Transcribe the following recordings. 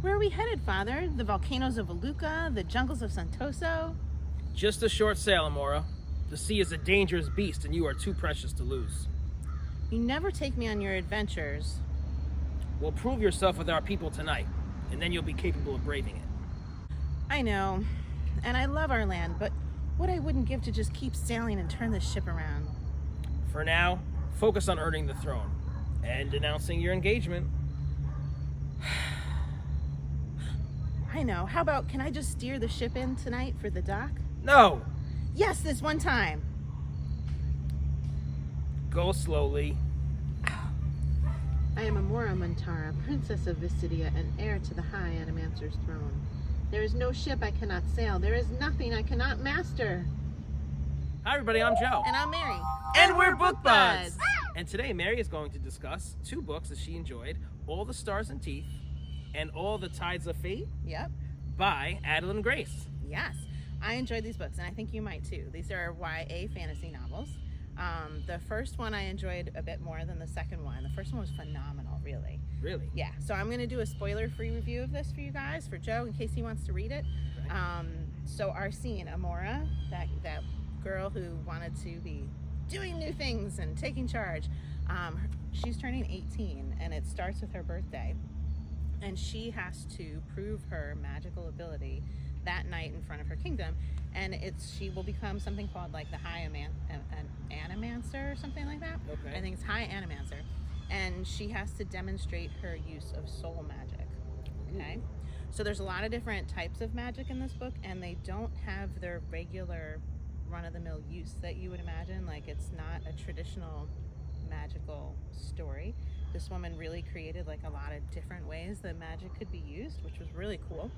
Where are we headed, Father? The volcanoes of Aluka? The jungles of Santoso? Just a short sail, Amora. The sea is a dangerous beast, and you are too precious to lose. You never take me on your adventures. Well, prove yourself with our people tonight, and then you'll be capable of braving it. I know, and I love our land, but what I wouldn't give to just keep sailing and turn this ship around. For now, focus on earning the throne, and announcing your engagement. I know. How about, can I just steer the ship in tonight for the dock? No! Yes, this one time. Go slowly. I am Amora Montara, Princess of Visidia and heir to the High Animancer's throne. There is no ship I cannot sail. There is nothing I cannot master. Hi everybody, I'm Joe. And I'm Mary. And we're Book Buds! And today Mary is going to discuss 2 books that she enjoyed, All the Stars and Teeth, and All the Tides of Fate Yep. by Adalyn Grace. Yes. I enjoyed these books, and I think you might too. These are YA fantasy novels. The first one I enjoyed a bit more than the second one. The first one was phenomenal, really. Really? Yeah. So I'm going to do a spoiler-free review of this for you guys, for Joe, in case he wants to read it. Okay. So our scene, Amora, that girl who wanted to be doing new things and taking charge, she's turning 18, and it starts with her birthday. And she has to prove her magical ability that night in front of her kingdom, and she will become something called like the High Animancer or something like that. Okay. I think it's High Animancer, and she has to demonstrate her use of soul magic. Okay. So there's a lot of different types of magic in this book, and they don't have their regular run-of-the-mill use that you would imagine. Like, it's not a traditional magical story. This woman really created like a lot of different ways that magic could be used, which was really cool.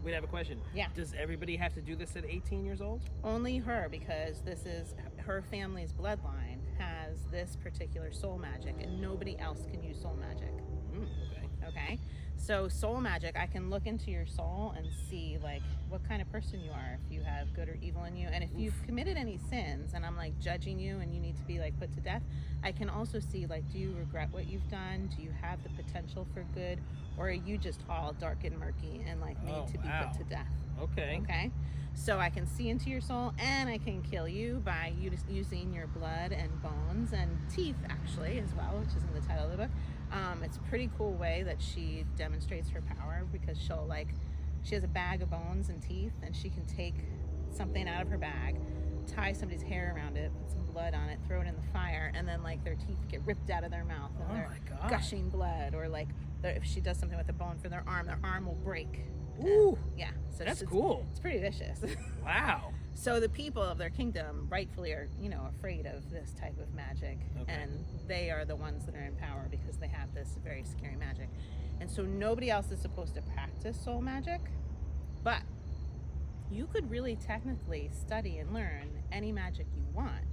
We have a question. Yeah. Does everybody have to do this at 18 years old? Only her, because this is her family's bloodline has this particular soul magic, and nobody else can use soul magic. Okay. Okay. So soul magic, I can look into your soul and see like what kind of person you are, if you have good or evil in you, and if you've committed any sins and I'm like judging you and you need to be like put to death, I can also see like, do you regret what you've done? Do you have the potential for good, or are you just all dark and murky and like need to be put to death? Okay. Okay. So I can see into your soul, and I can kill you by using your blood and bones and teeth, actually, as well, which is in the title of the book. It's a pretty cool way that she demonstrates her power, because she has a bag of bones and teeth, and she can take something out of her bag, tie somebody's hair around it, put some blood on it, throw it in the fire, and then like their teeth get ripped out of their mouth and they're gushing blood, or like if she does something with a bone for their arm will break. Ooh. Yeah. So That's cool. It's pretty vicious. Wow. So the people of their kingdom rightfully are, afraid of this type of magic. Okay. And they are the ones that are in power because they have this very scary magic. And so nobody else is supposed to practice soul magic, but you could really technically study and learn any magic you want.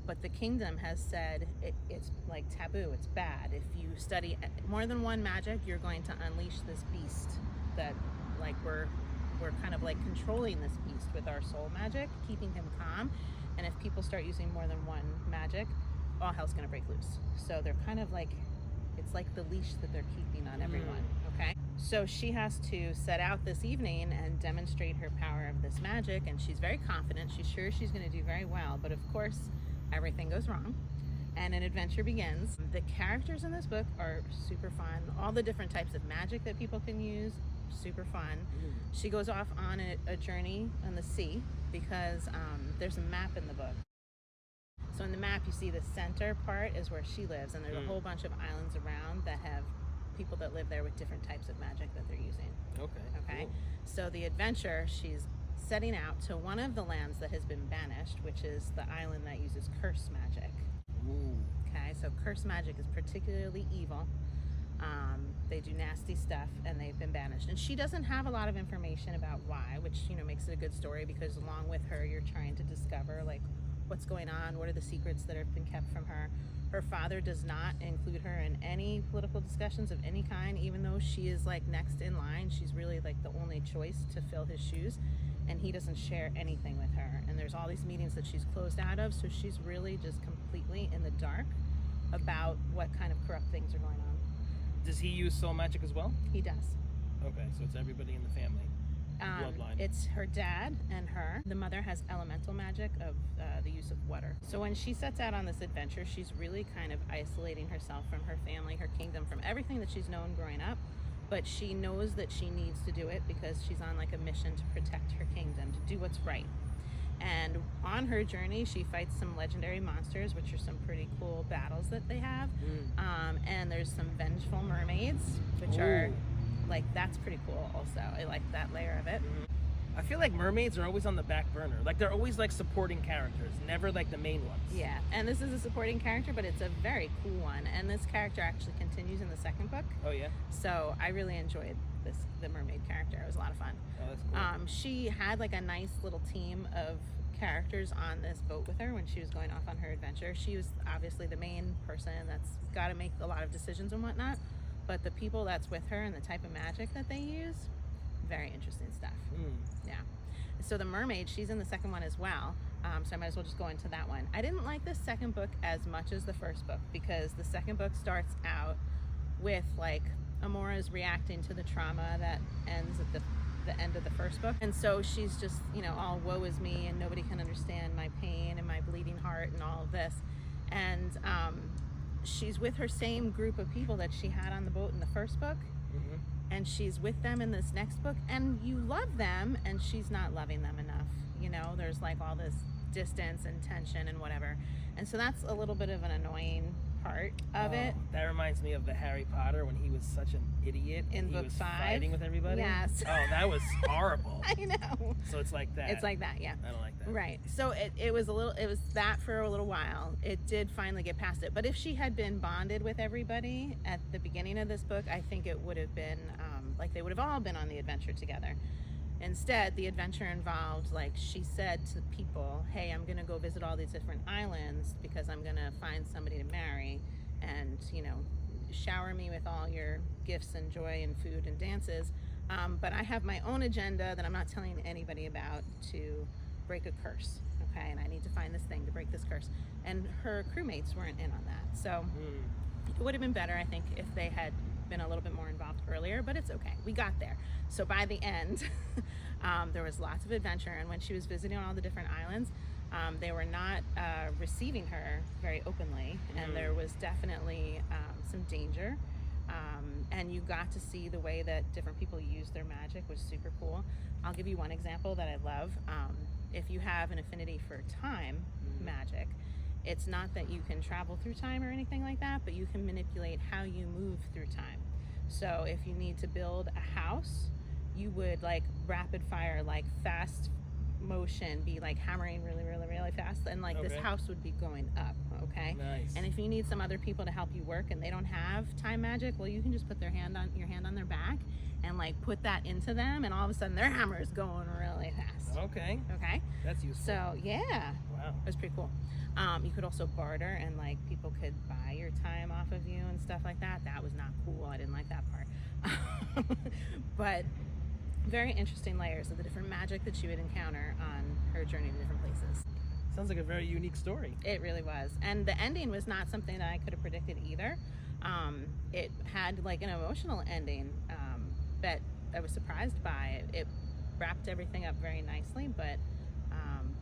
But the kingdom has said it's like taboo, it's bad. If you study more than one magic, you're going to unleash this beast that like we're kind of like controlling this beast with our soul magic, keeping him calm. And if people start using more than one magic, all hell's gonna break loose. So they're kind of like, it's like the leash that they're keeping on everyone, okay? So she has to set out this evening and demonstrate her power of this magic, and she's very confident. She's sure she's gonna do very well, but of course, everything goes wrong and an adventure begins. The characters in this book are super fun. All the different types of magic that people can use, super fun. She goes off on a journey on the sea because there's a map in the book. So in the map you see the center part is where she lives, and there's a whole bunch of islands around that have people that live there with different types of magic that they're using. Okay. Cool. So the adventure, she's setting out to one of the lands that has been banished, which is the island that uses curse magic. Ooh. Okay, so curse magic is particularly evil. They do nasty stuff, and they've been banished. And she doesn't have a lot of information about why, which makes it a good story, because along with her, you're trying to discover like what's going on, what are the secrets that have been kept from her. Her father does not include her in any political discussions of any kind, even though she is like next in line. She's really like the only choice to fill his shoes, and he doesn't share anything with her. And there's all these meetings that she's closed out of, so she's really just completely in the dark about what kind of corrupt things are going on. Does he use soul magic as well? He does. Okay, so it's everybody in the family. Bloodline. It's her dad and her. The mother has elemental magic of the use of water. So when she sets out on this adventure, she's really kind of isolating herself from her family, her kingdom, from everything that she's known growing up. But she knows that she needs to do it because she's on like a mission to protect her kingdom, to do what's right. And on her journey, she fights some legendary monsters, which are some pretty cool battles that they have. And there's some vengeful mermaids, which are like, that's pretty cool also. I like that layer of it. I feel like mermaids are always on the back burner. Like, they're always like supporting characters, never like the main ones. Yeah, and this is a supporting character, but it's a very cool one. And this character actually continues in the second book. Oh yeah? So I really enjoyed the mermaid character. It was a lot of fun. Oh, that's cool. She had like a nice little team of characters on this boat with her when she was going off on her adventure. She was obviously the main person that's got to make a lot of decisions and whatnot, but the people that's with her and the type of magic that they use, very interesting stuff. Yeah. So the mermaid, she's in the second one as well. So I might as well just go into that one. I didn't like the second book as much as the first book because the second book starts out with like Amora's reacting to the trauma that ends at the end of the first book. And so she's just, you know, all woe is me and nobody can understand my pain and my bleeding heart and all of this. And she's with her same group of people that she had on the boat in the first book. And she's with them in this next book, and you love them, and she's not loving them enough. You know, there's like all this distance and tension and whatever. And so that's a little bit of an annoying part of it. That reminds me of the Harry Potter when he was such an idiot in book he was 5 fighting with everybody. Yes. Oh, that was horrible. I know. So it's like that. It's like that, yeah. I don't like that. Right. So it was that for a little while. It did finally get past it. But if she had been bonded with everybody at the beginning of this book, I think it would have been like they would have all been on the adventure together. Instead, the adventure involved, like, she said to people, hey, I'm going to go visit all these different islands because I'm going to find somebody to marry and, you know, shower me with all your gifts and joy and food and dances. But I have my own agenda that I'm not telling anybody about to break a curse, okay? And I need to find this thing to break this curse. And her crewmates weren't in on that. So it would have been better, I think, if they had been a little bit more involved earlier, but it's okay. We got there. So by the end, there was lots of adventure. And when she was visiting all the different islands, they were not receiving her very openly. And there was definitely some danger. And you got to see the way that different people use their magic, was super cool. I'll give you one example that I love. If you have an affinity for time magic, it's not that you can travel through time or anything like that, but you can manipulate how you move through time. So if you need to build a house, you would like rapid fire, like fast motion, be like hammering really, really, really fast, and like this house would be going up, okay? Nice. And if you need some other people to help you work and they don't have time magic, well, you can just put your hand on their back and like put that into them, and all of a sudden their hammer is going really fast. Okay. Okay. That's useful. So yeah. Wow. It was pretty cool. You could also barter, and like people could buy your time off of you and stuff like that. That was not cool. I didn't like that part. But very interesting layers of the different magic that she would encounter on her journey to different places. Sounds like a very unique story. It really was. And the ending was not something that I could have predicted either. It had like an emotional ending that I was surprised by. It wrapped everything up very nicely, but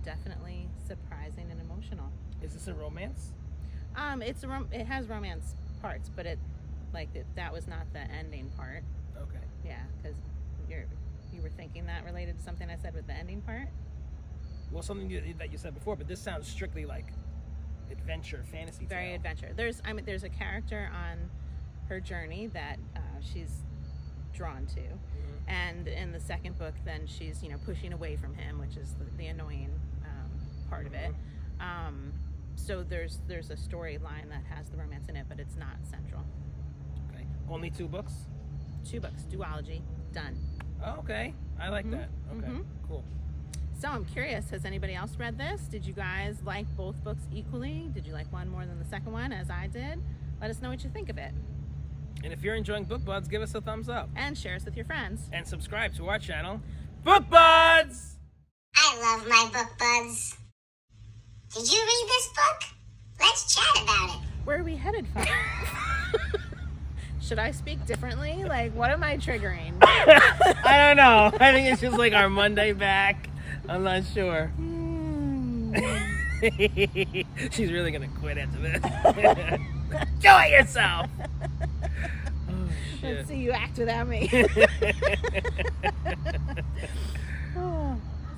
definitely surprising and emotional. Is this a romance? It has romance parts, but that was not the ending part. Okay. Yeah, because you were thinking that related to something I said with the ending part. Well, something that you said before, but this sounds strictly like adventure, fantasy. Very tale. adventure. There's a character on her journey that she's drawn to, and in the second book, then she's pushing away from him, which is the annoying part of it. So there's a storyline that has the romance in it, but it's not central. Okay. Only 2 books? 2 books, duology, done. Oh, okay. I like that. Okay. Cool. So I'm curious, has anybody else read this? Did you guys like both books equally? Did you like one more than the second one, as I did? Let us know what you think of it. And if you're enjoying Book Buds, give us a thumbs up. And share us with your friends. And subscribe to our channel, Book Buds! I love my book buds. Did you read this book? Let's chat about it. Where are we headed, Father? Should I speak differently? Like, what am I triggering? I don't know. I think it's just like our Monday back. I'm not sure. She's really gonna quit after this. Enjoy yourself. Oh, shit. Let's see you act without me.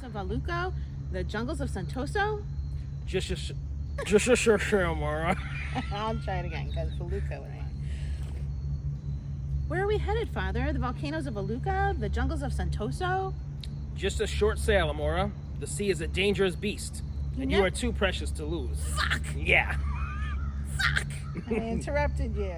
Of Aluco, the jungles of Santoso. Just sure, Mara. I'll try it again because Aluco. Right? Where are we headed, Father? The volcanoes of Aluca, the jungles of Santoso. Just a short sail, Amora. The sea is a dangerous beast, and you are too precious to lose. Fuck! Yeah. Fuck! I interrupted you.